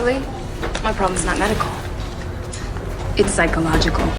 Actually, my problem's not medical. It's psychological.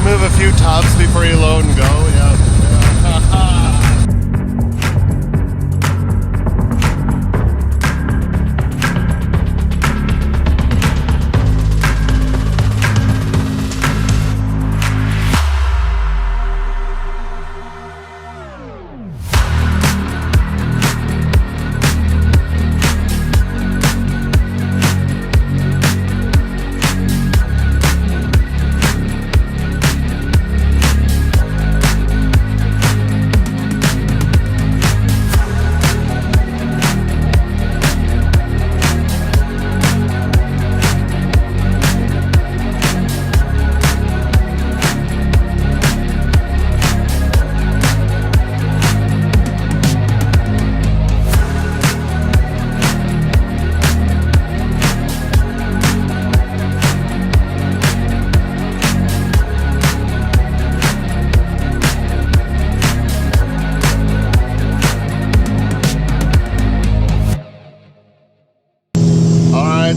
Move a few tubs before you load and go. Yeah.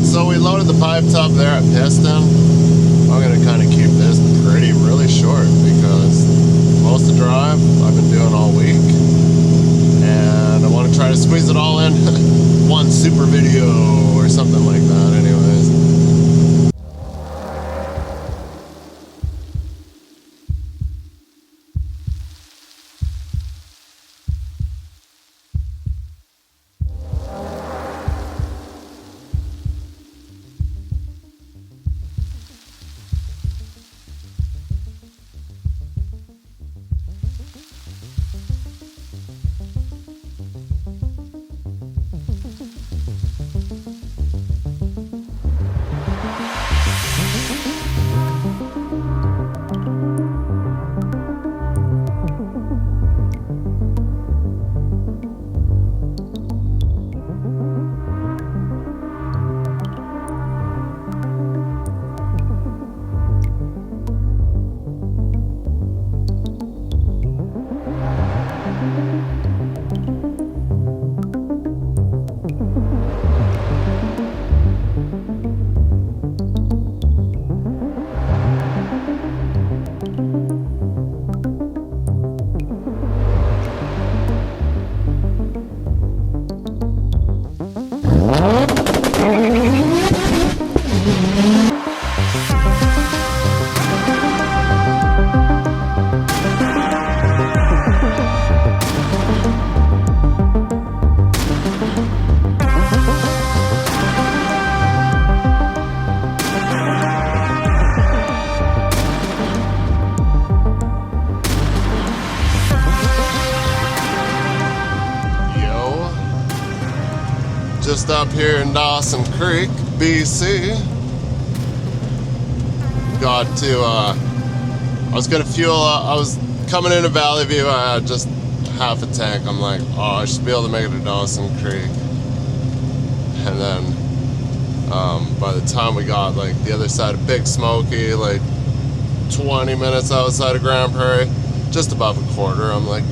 So we loaded the pipe tub there at Piston. I'm going to kind of keep this really short because most of the drive I've been doing all week. And I want to try to squeeze it all in one super video or something like that anyways. just up here in Dawson Creek, BC. Got to, I was gonna fuel, I was coming into Valley View, I had just half a tank. I'm like, oh, I should be able to make it to Dawson Creek. And then, by the time we got like the other side of Big Smoky, like 20 minutes outside of Grand Prairie, just above a quarter, I'm like,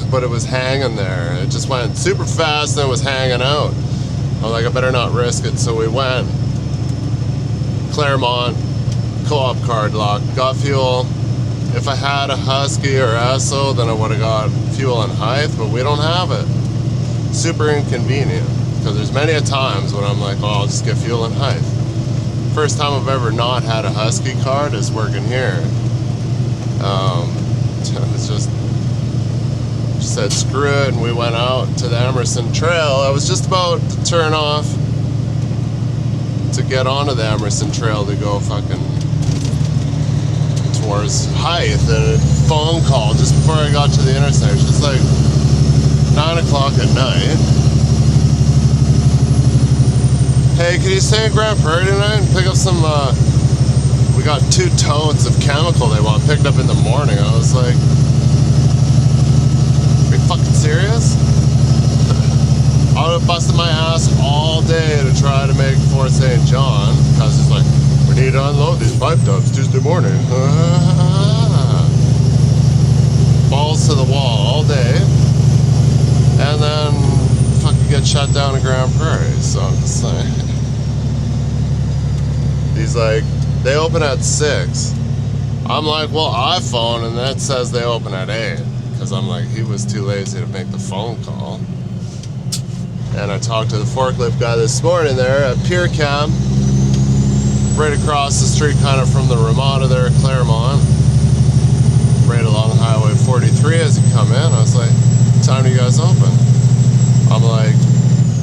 but it was hanging there. It just went super fast and it was hanging out. I'm like, I better not risk it. So we went Claremont, co-op card lock, got fuel. If I had a Husky or Esso, then I would have got fuel and height, but we don't have it. Super inconvenient, because there's many a times when I'm like, oh, I'll just get fuel and height. First time I've ever not had a Husky card is working here. It's just said screw it, and we went out to the Emerson Trail. I was just about to turn off to get onto the Emerson Trail to go fucking towards Hythe, and a phone call just before I got to the intersection. It's like 9 o'clock at night. Hey, can you stay in Grand Prairie tonight and pick up some, we got 2 totes of chemical they want picked up in the morning. I was like, are you fucking serious? I would have busted my ass all day to try to make Fort St. John, because it's like, we need to unload these pipe tubs Tuesday morning. Balls to the wall all day, and then fucking get shut down in Grand Prairie. So I'm just like, he's like, they open at 6. I'm like, well, iPhone, and that says they open at 8. Because I'm like, he was too lazy to make the phone call. And I talked to the forklift guy this morning there at Pier Cam, right across the street, kind of from the Ramada there at Claremont, right along Highway 43 as you come in. I was like, what time do you guys open? I'm like,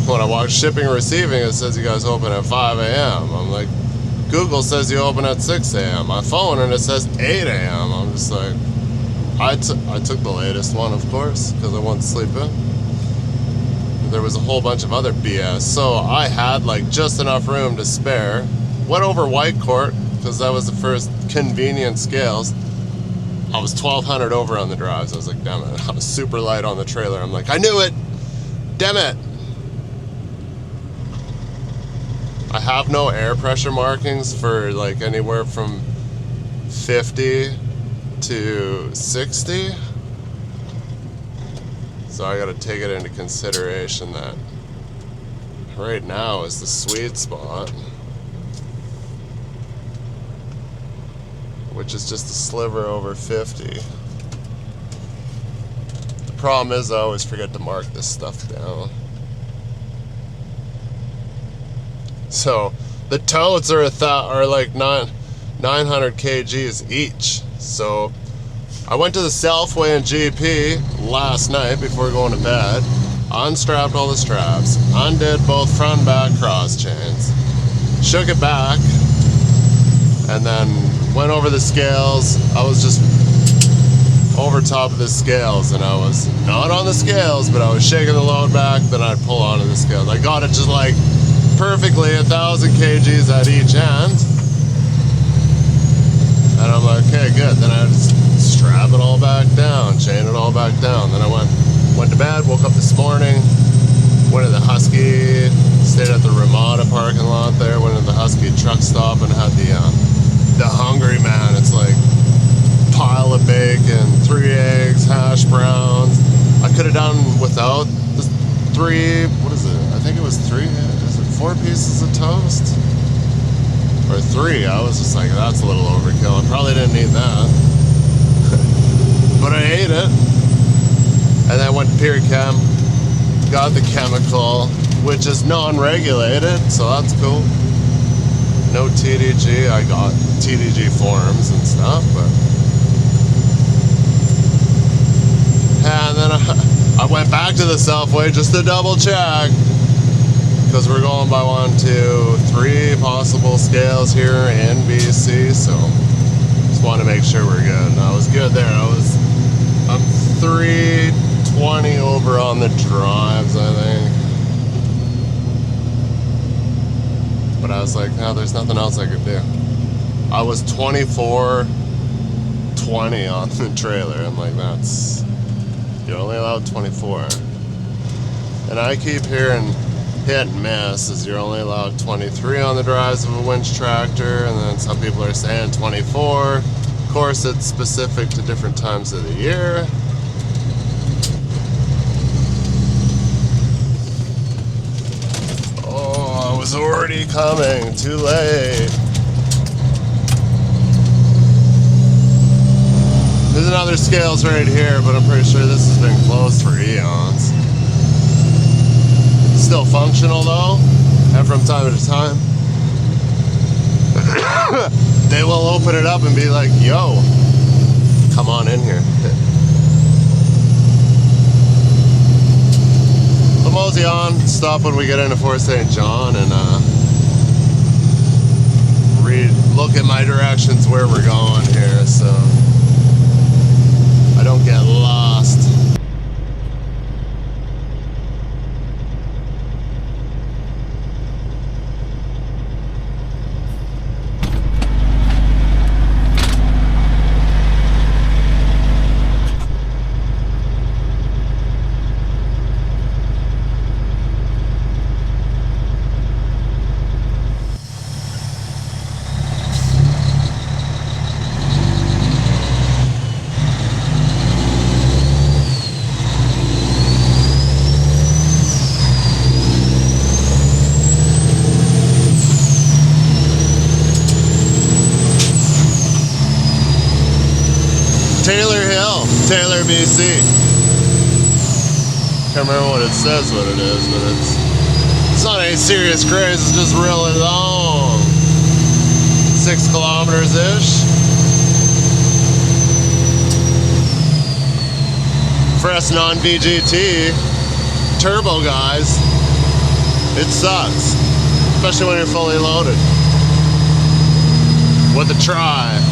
when I watch shipping and receiving, it says you guys open at 5 a.m. I'm like, Google says you open at 6 a.m. My phone, and it says 8 a.m. I'm just like, I took the latest one, of course, because I wanted to sleep in. There was a whole bunch of other BS, so I had like just enough room to spare. Went over White Court, because that was the first convenient scales. I was 1,200 over on the drives. I was like, damn it. I was super light on the trailer. I'm like, I knew it! Damn it! I have no air pressure markings for like anywhere from 50 to 60. So I gotta take it into consideration that right now is the sweet spot, which is just a sliver over 50. The problem is I always forget to mark this stuff down. So the totes are like 900 kgs each. So I went to the Selfway and GP last night before going to bed, unstrapped all the straps, undid both front and back cross chains, shook it back, and then went over the scales. I was just over top of the scales, and I was not on the scales, but I was shaking the load back, then I'd pull onto the scales. I got it just like perfectly 1,000 kgs at each end. And I'm like, okay, good. Then I just strap it all back down, chain it all back down. Then I went to bed, woke up this morning, went to the Husky, stayed at the Ramada parking lot there, went to the Husky truck stop and had the Hungry Man. It's like pile of bacon, 3 eggs, hash browns. I could have done without the 3, what is it? I think it was 3, is it 4 pieces of toast? Or 3, I was just like, that's a little overkill. I probably didn't need that. But I ate it. And then went to Pier Chem, got the chemical, which is non-regulated, so that's cool. No TDG, I got TDG forms and stuff, but... And then I went back to the Selfway just to double check, because we're going by 1, 2, 3 possible scales here in BC, so just want to make sure we're good. And I was good there. I'm 320 over on the drives, I think. but I was like, no, there's nothing else I could do. I was 24/20 on the trailer. I'm like, that's, you're only allowed 24. And I keep hearing hit and miss, is you're only allowed 23 on the drives of a winch tractor, and then some people are saying 24. Of course, it's specific to different times of the year. Oh, I was already coming, too late. There's another scales right here, but I'm pretty sure this has been closed for eons. Still functional though, and from time to time they will open it up and be like, yo, come on in here. So mosey on, stop when we get into Fort St. John and look at my directions where we're going here, so I don't get lost. Taylor, BC. Can't remember what it says, what it is, but it's not any serious craze. It's just really long, 6 kilometers ish. Fresh non-VGT turbo, guys. It sucks, especially when you're fully loaded. With a try.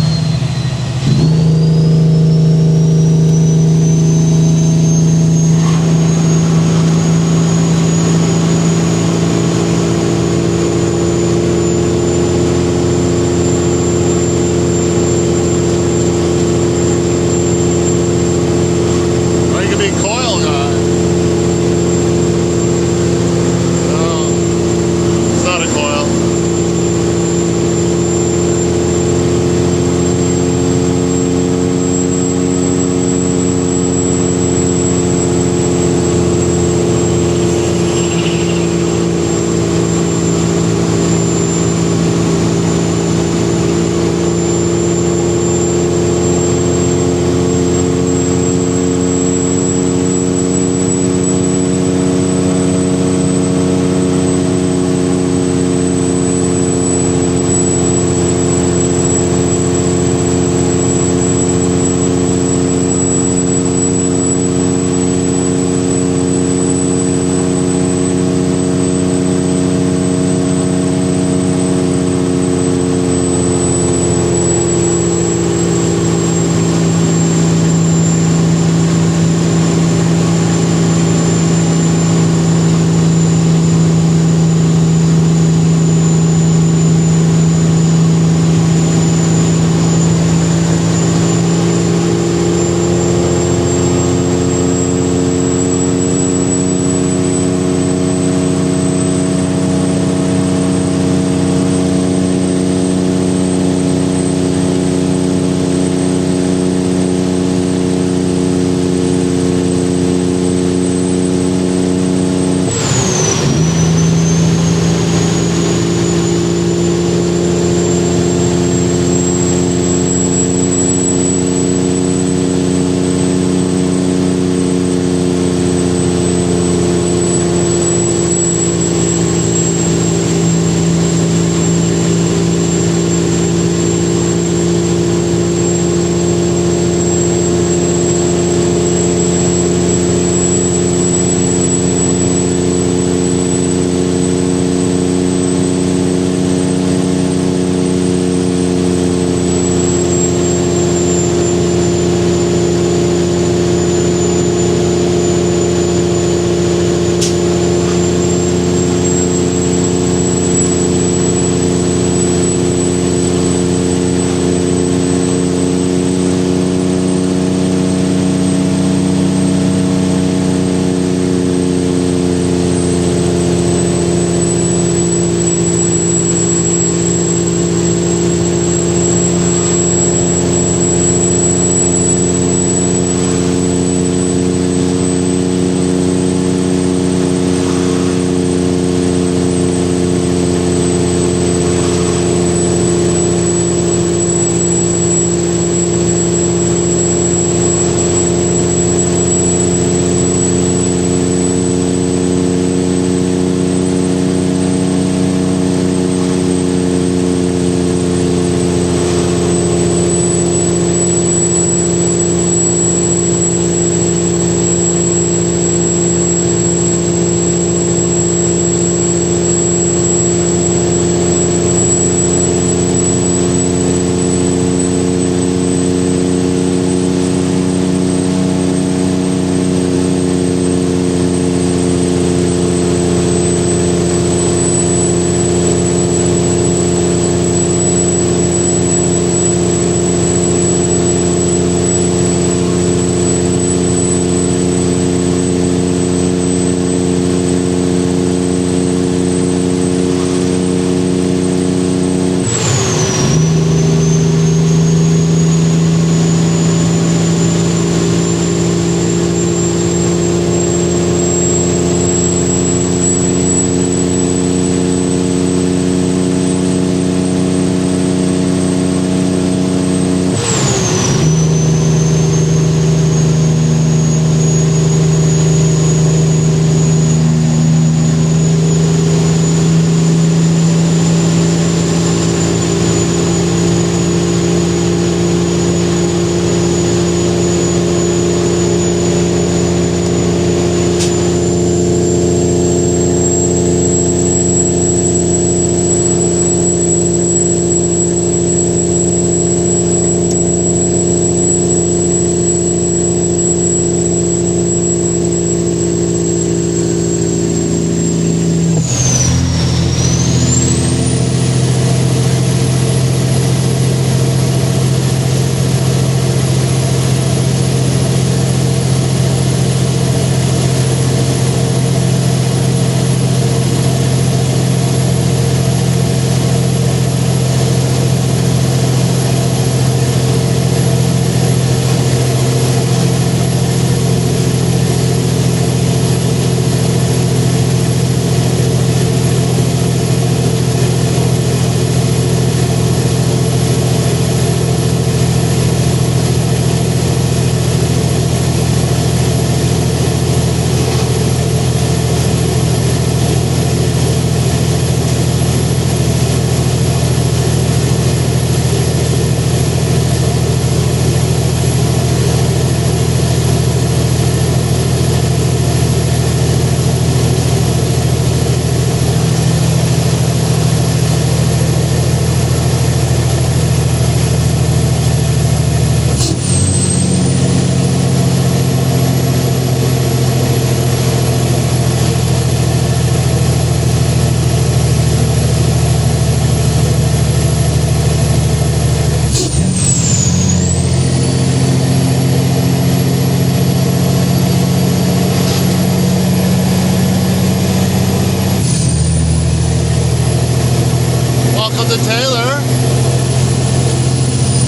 down to Taylor.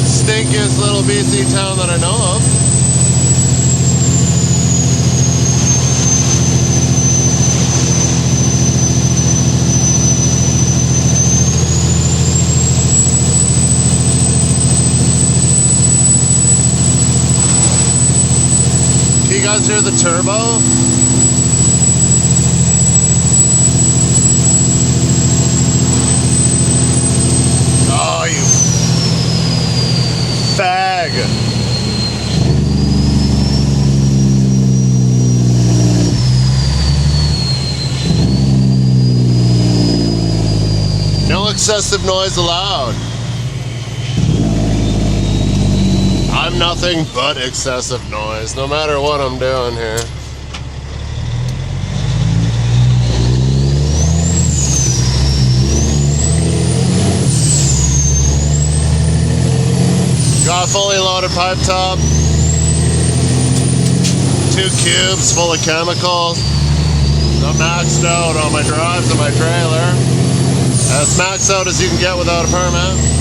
Stinkiest little BC town that I know of. Can you guys hear the turbo? Oh, you fag. No excessive noise allowed. I'm nothing but excessive noise, no matter what I'm doing here. Got a fully loaded pipe top. 2 cubes full of chemicals. I'm maxed out on my drives and my trailer. As maxed out as you can get without a permit.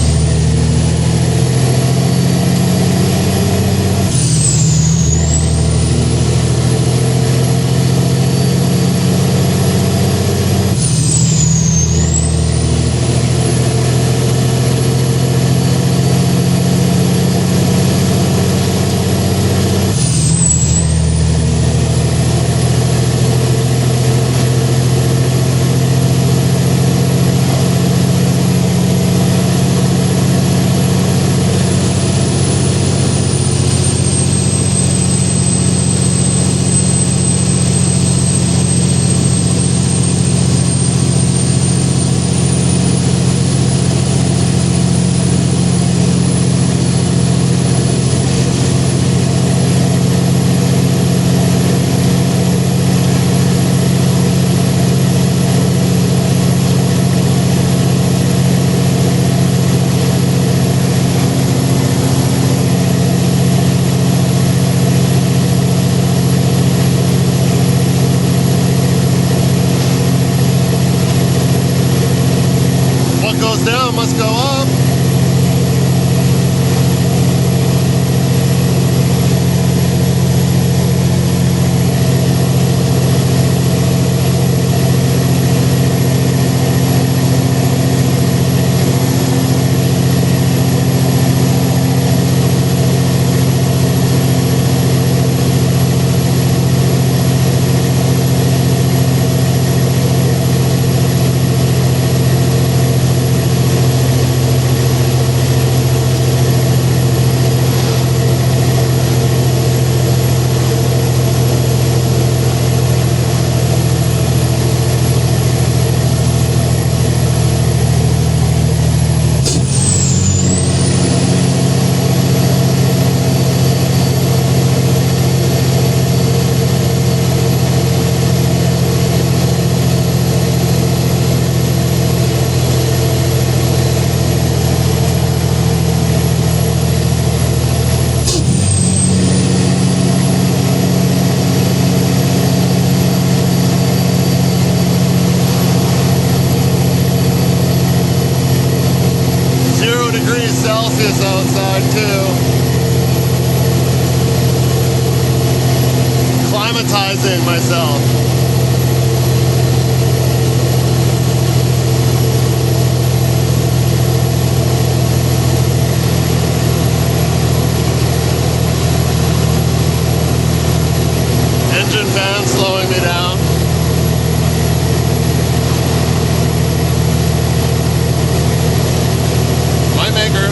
Down must go up. Celsius outside too. Climatizing myself. Engine fan slowing me down. My maker.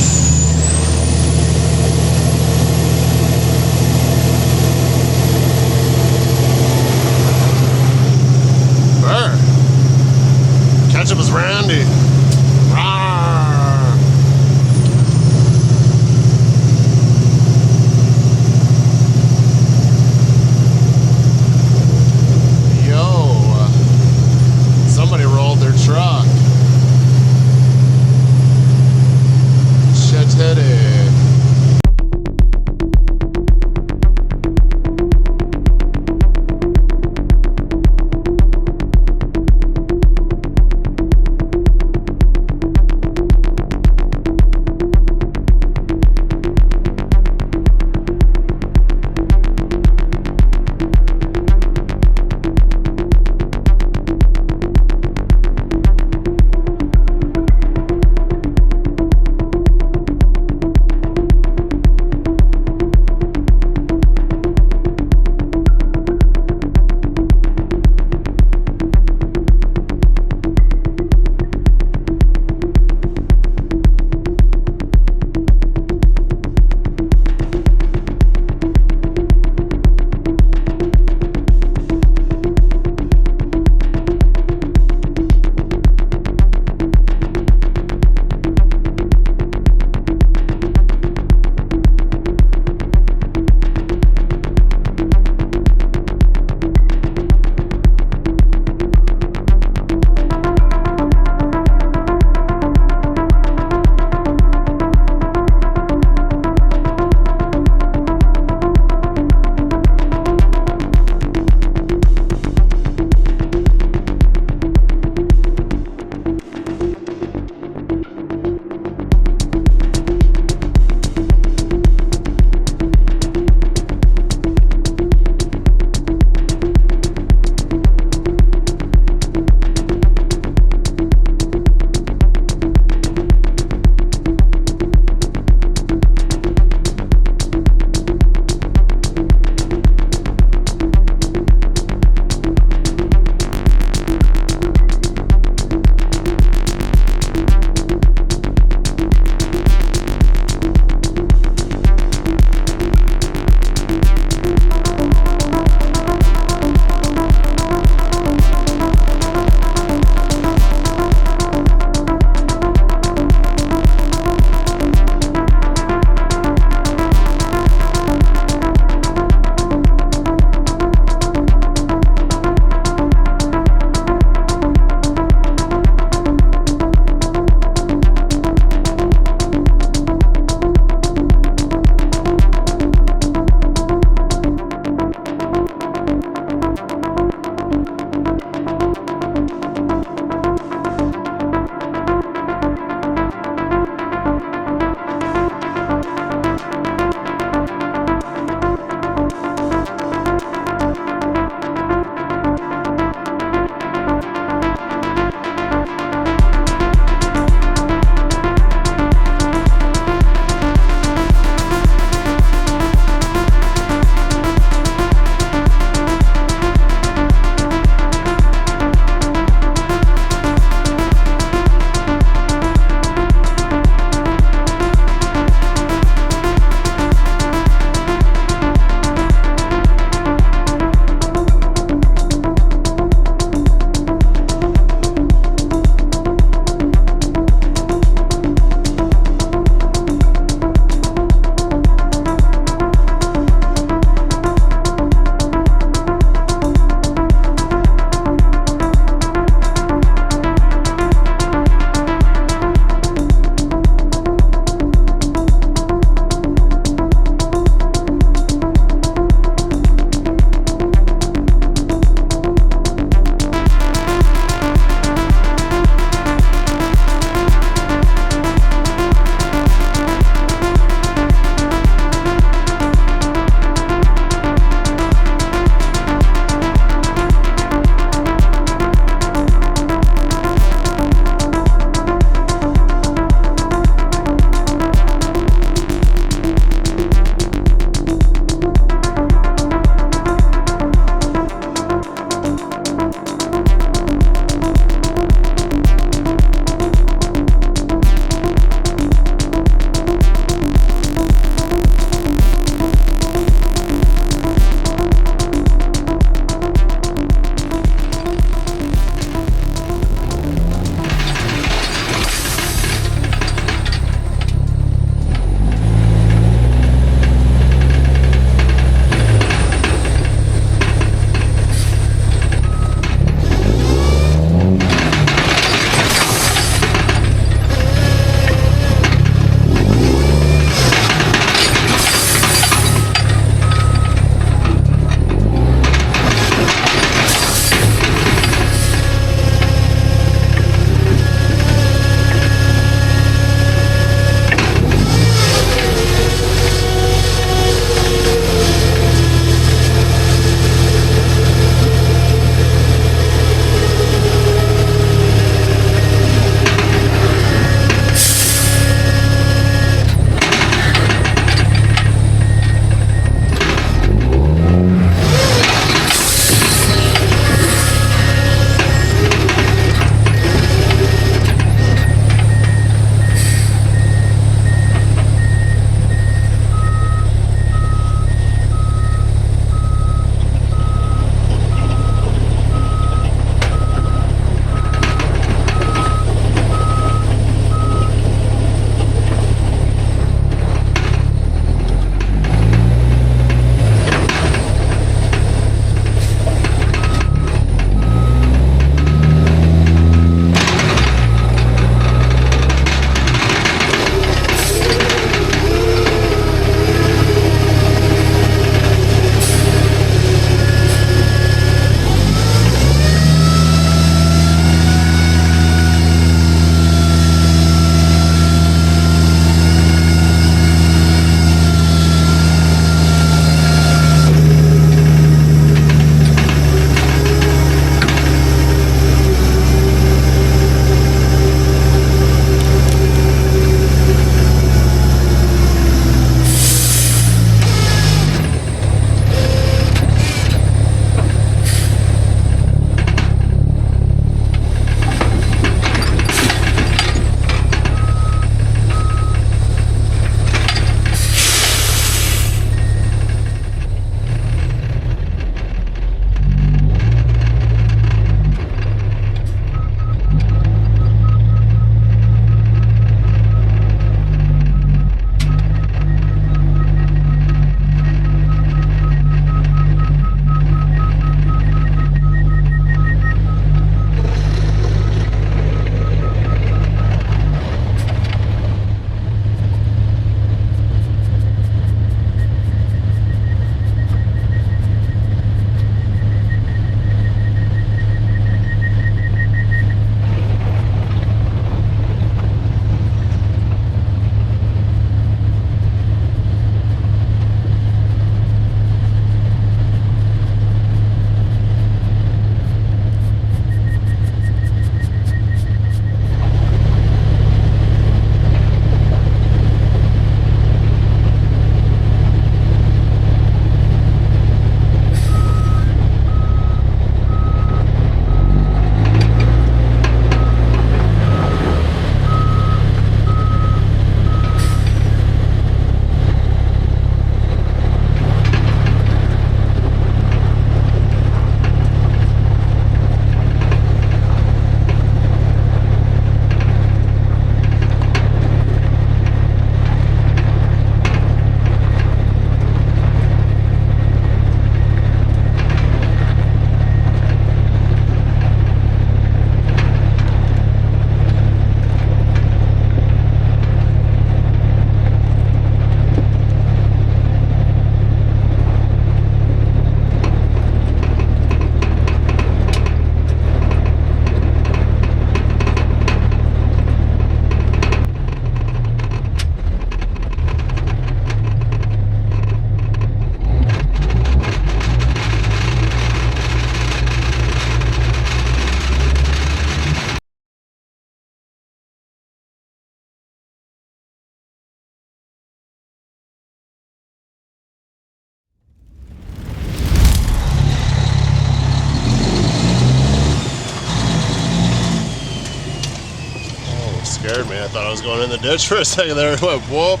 scared me. I thought I was going in the ditch for a second there. It went whoop.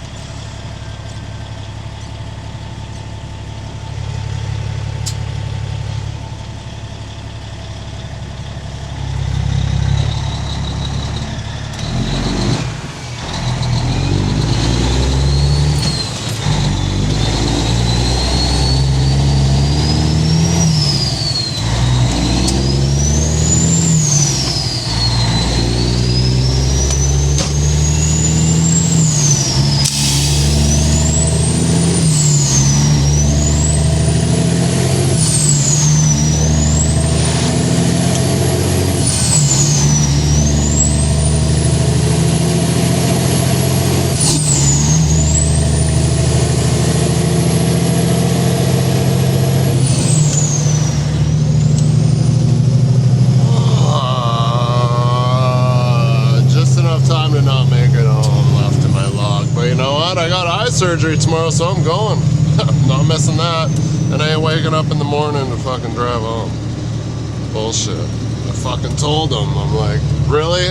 Surgery tomorrow, so I'm going. Not missing that. And I ain't waking up in the morning to fucking drive home. Bullshit. I fucking told them. I'm like, really?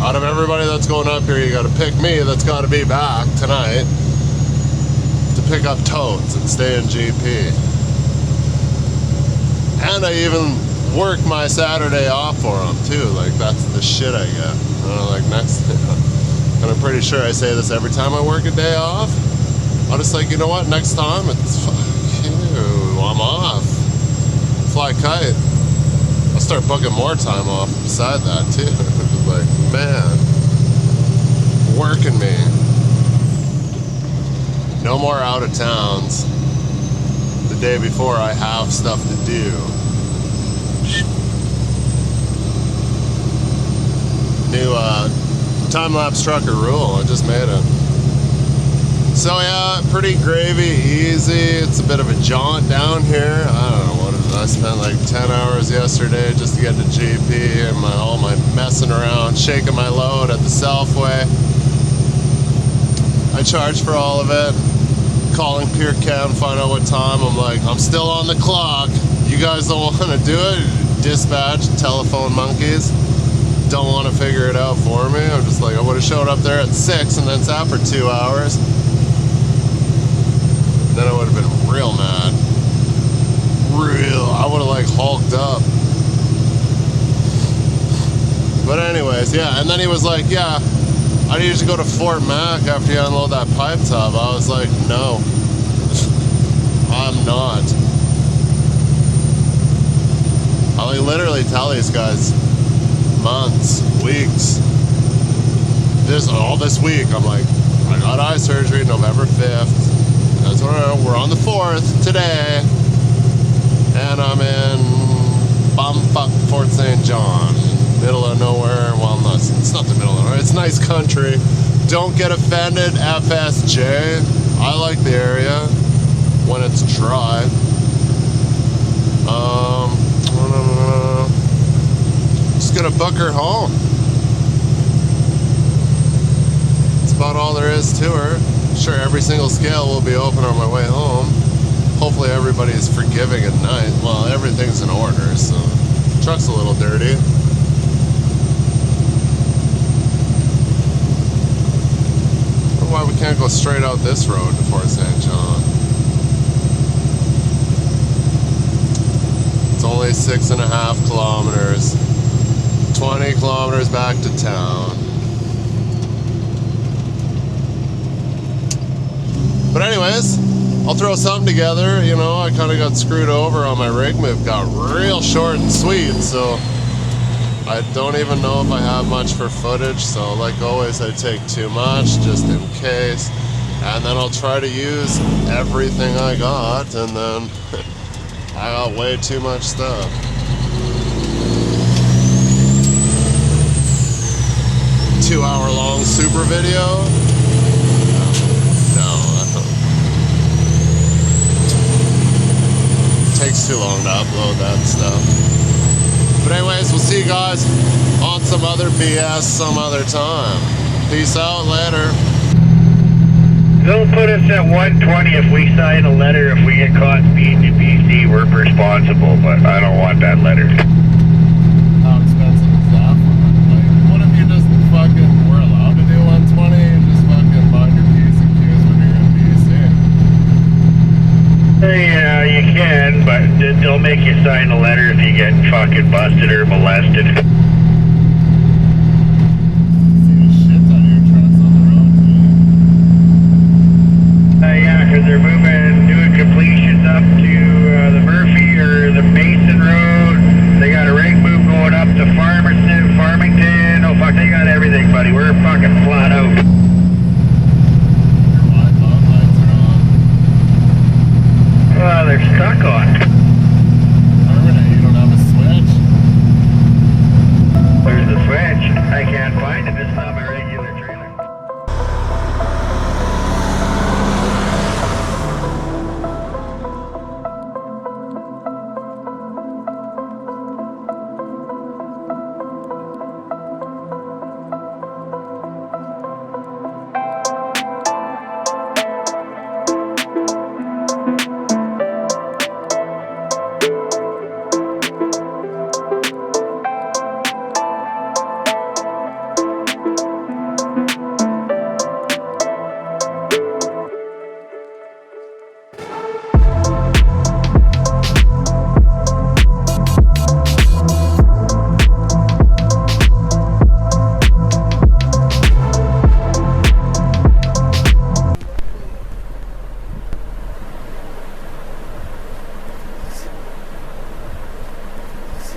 Out of everybody that's going up here, you gotta pick me that's gotta be back tonight to pick up totes and stay in GP. And I even work my Saturday off for them too. Like, that's the shit I get. Like, next, and I'm pretty sure I say this every time I work a day off. I'm just like, you know what, next time it's fuck you, I'm off. Fly kite. I'll start booking more time off beside that too. Like, man, working me. No more out of towns the day before I have stuff to do. New time-lapse trucker rule, I just made it. So yeah, pretty gravy, easy. It's a bit of a jaunt down here. I don't know what it is. I spent like 10 hours yesterday just to get to GP and all my messing around, shaking my load at the Selfway. I charged for all of it. Calling Pure Chem, find out what time. I'm like, I'm still on the clock. You guys don't want to do it? Dispatch, telephone monkeys. Don't want to figure it out for me. I'm just like, I would have showed up there at 6 and then sat for 2 hours. Then I would have been real mad. I would have like hulked up. But anyways, yeah, and then he was like, yeah, I need you to go to Fort Mac after you unload that pipe tub. I was like, no, I'm not. I like literally tell these guys months, weeks, all this week, I'm like, I got eye surgery November 5th. That's what we're on the 4th today, and I'm in bumfuck Fort St. John, middle of nowhere. Well, it's not the middle of nowhere. It's nice country. Don't get offended, FSJ. I like the area when it's dry. Just gonna book her home. That's about all there is to her. Sure, every single scale will be open on my way home. Hopefully everybody's forgiving at night. Well, everything's in order, so truck's a little dirty. I don't know why we can't go straight out this road to Fort St. John. It's only 6.5 kilometers. 20 kilometers back to town. But anyways, I'll throw something together. You know, I kind of got screwed over on my rig move. Got real short and sweet, so I don't even know if I have much for footage. So like always, I take too much just in case. And then I'll try to use everything I got, and then I got way too much stuff. Two-hour-long super video. Takes too long to upload that stuff. But anyways, we'll see you guys on some other BS some other time. Peace out, later. They'll put us at 120 if we sign a letter. If we get caught speeding in BC, we're responsible, but I don't want that letter. How expensive is that? Like, what if you just fucking were allowed to do you can, but they'll make you sign a letter if you get fucking busted or molested.